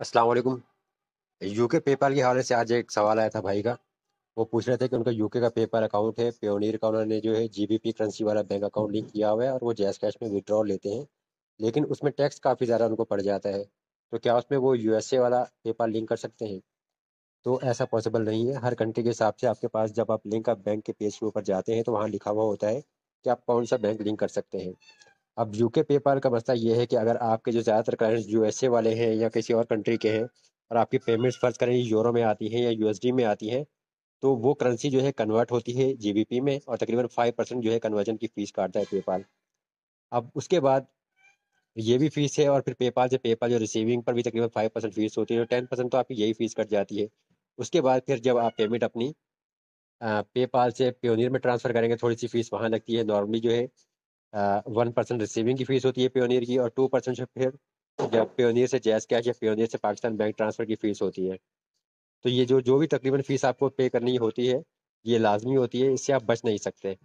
अस्सलाम वालेकुम। UK PayPal के हवाले से आज एक सवाल आया था भाई का। वो पूछ रहे थे कि उनका यूके का पेपाल अकाउंट है, पेयोनियर का उन्होंने जो है जीबीपी करेंसी वाला बैंक अकाउंट लिंक किया हुआ है और वो जैज़ कैश में विड्रॉल लेते हैं, लेकिन उसमें टैक्स काफ़ी ज़्यादा उनको पड़ जाता है। तो क्या उसमें वो यूएसए वाला पेपाल लिंक कर सकते हैं? तो ऐसा पॉसिबल नहीं है। हर कंट्री के हिसाब से आपके पास जब आप लिंक आप बैंक के पेज के ऊपर जाते हैं तो वहाँ लिखा हुआ होता है कि आप कौन सा बैंक लिंक कर सकते हैं। अब यूके पेपाल का मसला ये है कि अगर आपके जो ज़्यादातर क्लाइंट्स यूएसए वाले हैं या किसी और कंट्री के हैं और आपकी पेमेंट्स फर्ज करें यूरो में आती हैं या यूएसडी में आती हैं, तो वो करेंसी जो है कन्वर्ट होती है जीबीपी में और तकरीबन 5% जो है कन्वर्जन की फीस काटता है पेपाल। अब उसके बाद ये भी फीस है और फिर पेपाल जो रिसीविंग पर भी तकरीबन 5% फीस होती है, तो 10% तो आपकी यही फीस कट जाती है। उसके बाद फिर जब आप पेमेंट अपनी पेपाल से पेयोनियर में ट्रांसफ़र करेंगे, थोड़ी सी फीस वहाँ लगती है। नॉर्मली जो है 1% रिसीविंग की फीस होती है पेयोनियर की, और 2% से फिर जब पेयोनियर से जैज़ कैश या पेयोनियर से पाकिस्तान बैंक ट्रांसफ़र की फीस होती है। तो ये जो जो भी तकरीबन फीस आपको पे करनी होती है, ये लाजमी होती है, इससे आप बच नहीं सकते।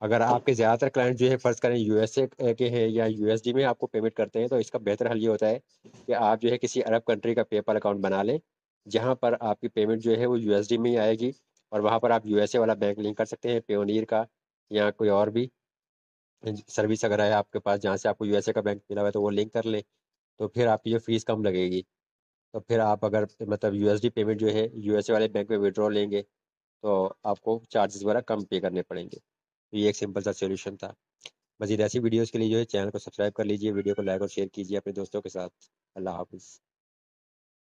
अगर आपके ज़्यादातर क्लाइंट जो है फ़र्ज़ करें यूएसए के हैं या यूएसडी में आपको पेमेंट करते हैं, तो इसका बेहतर हल ये होता है कि आप जो है किसी अरब कंट्री का पेपाल अकाउंट बना लें, जहाँ पर आपकी पेमेंट जो है वो यूएसडी में ही आएगी, और वहाँ पर आप यूएसए वाला बैंक लिंक कर सकते हैं पेयोनियर का या कोई और भी सर्विस अगर है आपके पास जहाँ से आपको यूएसए का बैंक मिला हुआ है, तो वो लिंक कर लें। तो फिर आपकी जो फीस कम लगेगी। तो फिर आप अगर मतलब यूएसडी पेमेंट जो है यूएसए वाले बैंक में विड्रॉ लेंगे, तो आपको चार्जेस वगैरह कम पे करने पड़ेंगे। तो ये एक सिंपल सा सोल्यूशन था। मजीद ऐसी वीडियोज़ के लिए जो है चैनल को सब्सक्राइब कर लीजिए, वीडियो को लाइक और शेयर कीजिए अपने दोस्तों के साथ। अल्लाह हाफिज़।